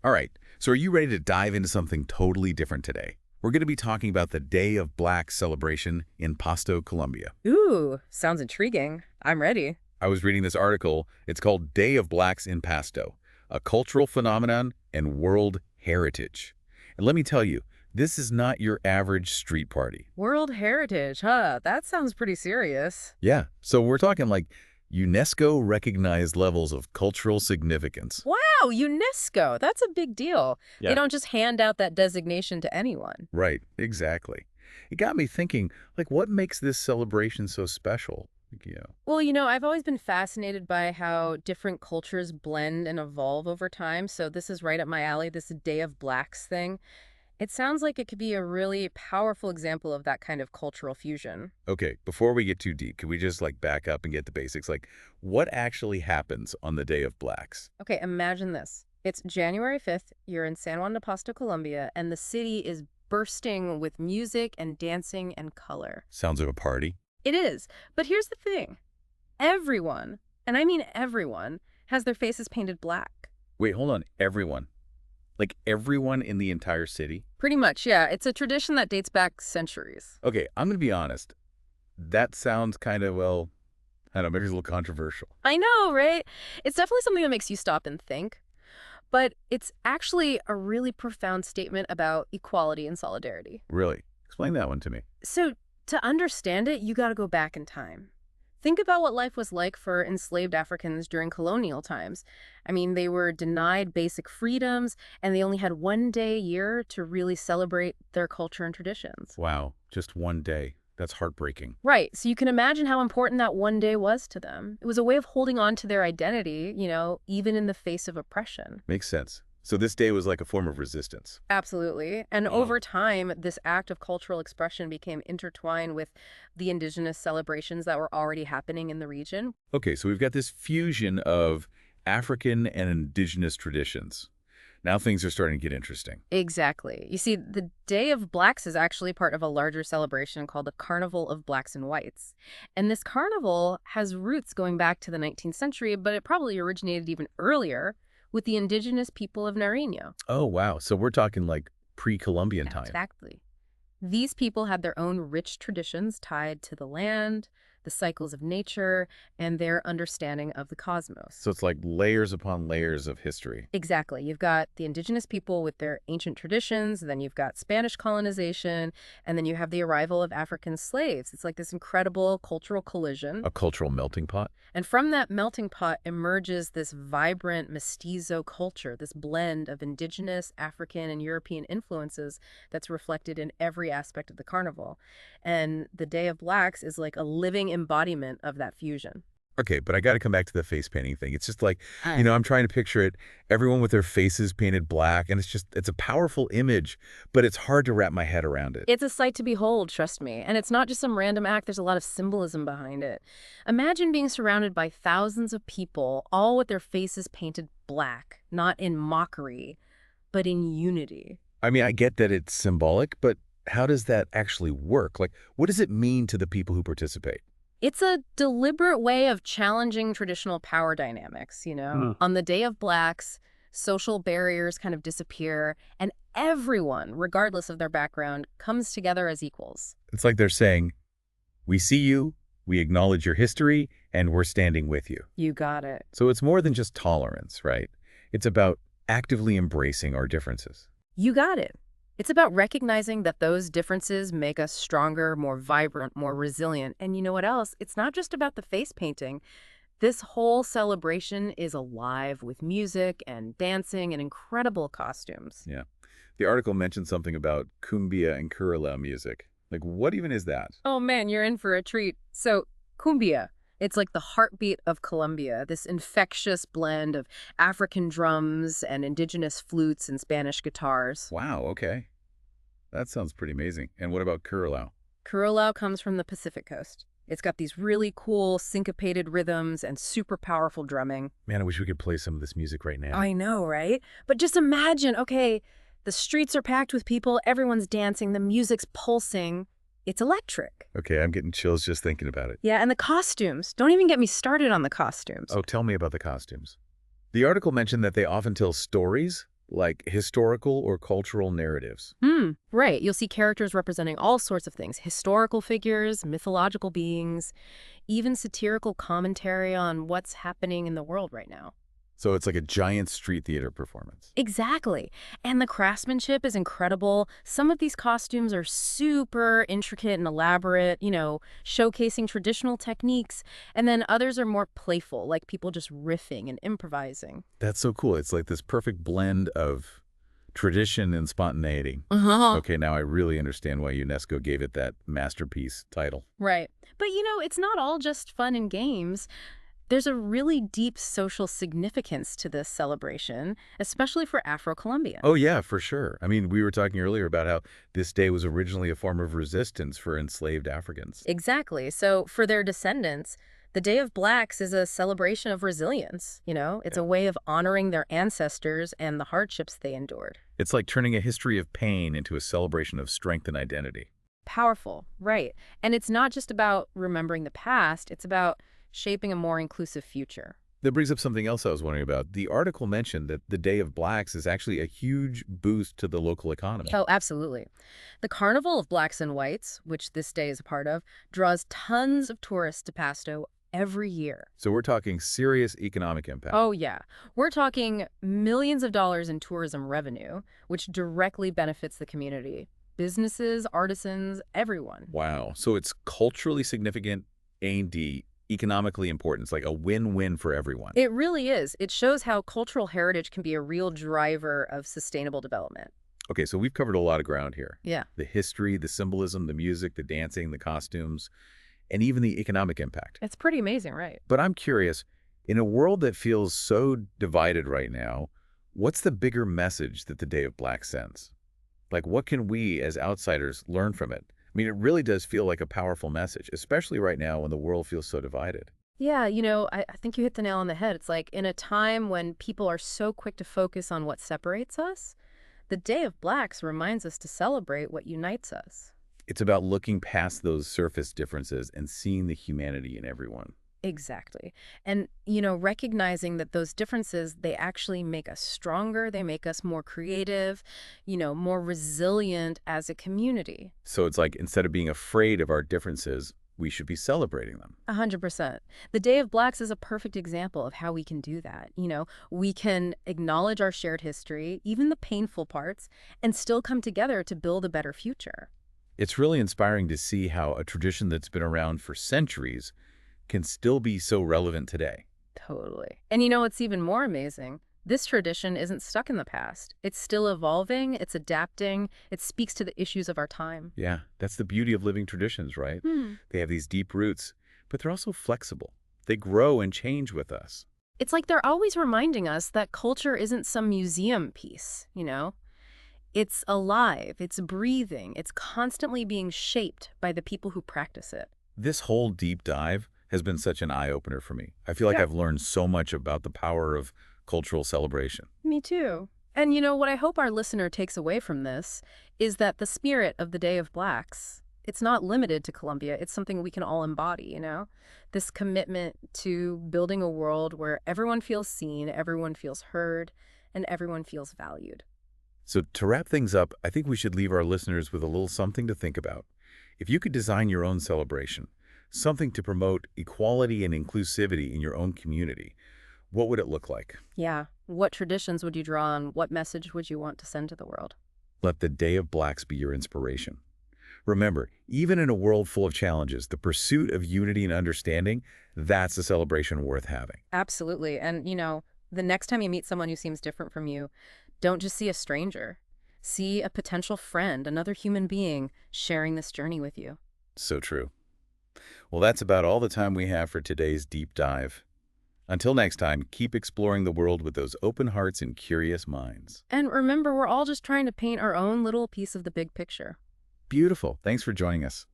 All right, so are you ready to dive into something totally different today? We're going to be talking about the Day of Blacks celebration in Pasto, Colombia. Ooh, sounds intriguing. I'm ready. I was reading this article. It's called Day of Blacks in Pasto, a cultural phenomenon and world heritage. And let me tell you, this is not your average street party. World Heritage, huh? That sounds pretty serious. Yeah, so we're talking like UNESCO-recognized levels of cultural significance. Wow, UNESCO. That's a big deal. They Yeah. don't just hand out that designation to anyone. Right, exactly. It got me thinking, like, what makes this celebration so special? Well, I've always been fascinated by how different cultures blend and evolve over time. So this is right up my alley, this Day of Blacks thing. It sounds like it could be a really powerful example of that kind of cultural fusion. Okay, before we get too deep, could we just like back up and get the basics? Like, what actually happens on the Day of Blacks? Okay, imagine this. It's January 5th, you're in San Juan de Pasto, Colombia, and the city is bursting with music and dancing and color. Sounds like a party. It is. But here's the thing. Everyone, and I mean everyone, has their faces painted black. Wait, hold on. Everyone. Like everyone in the entire city? Pretty much, yeah. It's a tradition that dates back centuries. Okay, I'm going to be honest. That sounds kind of, well, I don't know, maybe it's a little controversial. I know, right? It's definitely something that makes you stop and think. But it's actually a really profound statement about equality and solidarity. Really? Explain that one to me. So to understand it, you got to go back in time. Think about what life was like for enslaved Africans during colonial times. I mean, they were denied basic freedoms, and they only had one day a year to really celebrate their culture and traditions. Wow, just one day. That's heartbreaking. Right, so you can imagine how important that one day was to them. It was a way of holding on to their identity, even in the face of oppression. Makes sense. So this day was like a form of resistance. Absolutely. And Wow. over time, this act of cultural expression became intertwined with the indigenous celebrations that were already happening in the region. Okay, so we've got this fusion of African and indigenous traditions. Now things are starting to get interesting. Exactly. You see, the Day of Blacks is actually part of a larger celebration called the Carnival of Blacks and Whites. And this carnival has roots going back to the 19th century, but it probably originated even earlier with the indigenous people of Nariño. Oh, wow. So we're talking like pre-Columbian time. Exactly. These people had their own rich traditions tied to the land, the cycles of nature, and their understanding of the cosmos. So it's like layers upon layers of history. Exactly. You've got the indigenous people with their ancient traditions, then you've got Spanish colonization, and then you have the arrival of African slaves. It's like this incredible cultural collision. A cultural melting pot. And from that melting pot emerges this vibrant mestizo culture, this blend of indigenous, African, and European influences that's reflected in every aspect of the carnival. And the Day of Blacks is like a living embodiment of that fusion. Okay, but I got to come back to the face painting thing. It's just like, I'm trying to picture it, everyone with their faces painted black, and it's a powerful image, but it's hard to wrap my head around it. It's a sight to behold, trust me. And it's not just some random act, there's a lot of symbolism behind it. Imagine being surrounded by thousands of people, all with their faces painted black, not in mockery, but in unity. I mean, I get that it's symbolic, but how does that actually work? Like, what does it mean to the people who participate? It's a deliberate way of challenging traditional power dynamics, On the Day of Blacks, social barriers kind of disappear, and everyone, regardless of their background, comes together as equals. It's like they're saying, we see you, we acknowledge your history, and we're standing with you. You got it. So it's more than just tolerance, right? It's about actively embracing our differences. You got it. It's about recognizing that those differences make us stronger, more vibrant, more resilient. And you know what else? It's not just about the face painting. This whole celebration is alive with music and dancing and incredible costumes. Yeah. The article mentioned something about cumbia and curulao music. Like, what even is that? Oh man, you're in for a treat. So, cumbia. It's like the heartbeat of Colombia, this infectious blend of African drums and indigenous flutes and Spanish guitars. Wow, okay. That sounds pretty amazing. And what about curulao? Curulao comes from the Pacific coast. It's got these really cool syncopated rhythms and super powerful drumming. Man, I wish we could play some of this music right now. I know, right? But just imagine, okay, the streets are packed with people, everyone's dancing, the music's pulsing. It's electric. Okay, I'm getting chills just thinking about it. Yeah, and the costumes. Don't even get me started on the costumes. Oh, tell me about the costumes. The article mentioned that they often tell stories Like historical or cultural narratives. Right. You'll see characters representing all sorts of things: historical figures, mythological beings, even satirical commentary on what's happening in the world right now. So it's like a giant street theater performance. Exactly. And the craftsmanship is incredible. Some of these costumes are super intricate and elaborate, showcasing traditional techniques. And then others are more playful, like people just riffing and improvising. That's so cool. It's like this perfect blend of tradition and spontaneity. Uh-huh. Okay, now I really understand why UNESCO gave it that masterpiece title. Right. But it's not all just fun and games. There's a really deep social significance to this celebration, especially for Afro-Colombians. Oh, yeah, for sure. I mean, we were talking earlier about how this day was originally a form of resistance for enslaved Africans. Exactly. So for their descendants, the Day of Blacks is a celebration of resilience. It's Yeah. a way of honoring their ancestors and the hardships they endured. It's like turning a history of pain into a celebration of strength and identity. Powerful, right. And it's not just about remembering the past, it's about shaping a more inclusive future. That brings up something else I was wondering about. The article mentioned that the Day of Blacks is actually a huge boost to the local economy. Oh, absolutely. The Carnival of Blacks and Whites, which this day is a part of, draws tons of tourists to Pasto every year. So we're talking serious economic impact. Oh, yeah. We're talking millions of dollars in tourism revenue, which directly benefits the community. Businesses, artisans, everyone. Wow. So it's culturally significant and economically important. It's like a win-win for everyone. It really is. It shows how cultural heritage can be a real driver of sustainable development. Okay, so we've covered a lot of ground here. Yeah. The history, the symbolism, the music, the dancing, the costumes, and even the economic impact. It's pretty amazing, right? But I'm curious, in a world that feels so divided right now, what's the bigger message that the Day of Black sends? Like, what can we as outsiders learn from it? I mean, it really does feel like a powerful message, especially right now when the world feels so divided. Yeah, I think you hit the nail on the head. It's like in a time when people are so quick to focus on what separates us, the Day of Blacks reminds us to celebrate what unites us. It's about looking past those surface differences and seeing the humanity in everyone. Exactly. And, recognizing that those differences, they actually make us stronger, they make us more creative, more resilient as a community. So it's like instead of being afraid of our differences, we should be celebrating them. 100%. The Day of Blacks is a perfect example of how we can do that. We can acknowledge our shared history, even the painful parts, and still come together to build a better future. It's really inspiring to see how a tradition that's been around for centuries can still be so relevant today. Totally. And what's even more amazing? This tradition isn't stuck in the past. It's still evolving, it's adapting, it speaks to the issues of our time. Yeah, that's the beauty of living traditions, right? They have these deep roots, but they're also flexible. They grow and change with us. It's like they're always reminding us that culture isn't some museum piece. It's alive, it's breathing, it's constantly being shaped by the people who practice it. This whole deep dive has been such an eye-opener for me. I feel like Yeah. I've learned so much about the power of cultural celebration. Me too. And what I hope our listener takes away from this is that the spirit of the Day of Blacks, it's not limited to Colombia. It's something we can all embody. This commitment to building a world where everyone feels seen, everyone feels heard, and everyone feels valued. So to wrap things up, I think we should leave our listeners with a little something to think about. If you could design your own celebration, something to promote equality and inclusivity in your own community, what would it look like? Yeah. What traditions would you draw on? What message would you want to send to the world? Let the Day of Blacks be your inspiration. Remember, even in a world full of challenges, the pursuit of unity and understanding, that's a celebration worth having. Absolutely. And, the next time you meet someone who seems different from you, don't just see a stranger. See a potential friend, another human being sharing this journey with you. So true. Well, that's about all the time we have for today's deep dive. Until next time, keep exploring the world with those open hearts and curious minds. And remember, we're all just trying to paint our own little piece of the big picture. Beautiful. Thanks for joining us.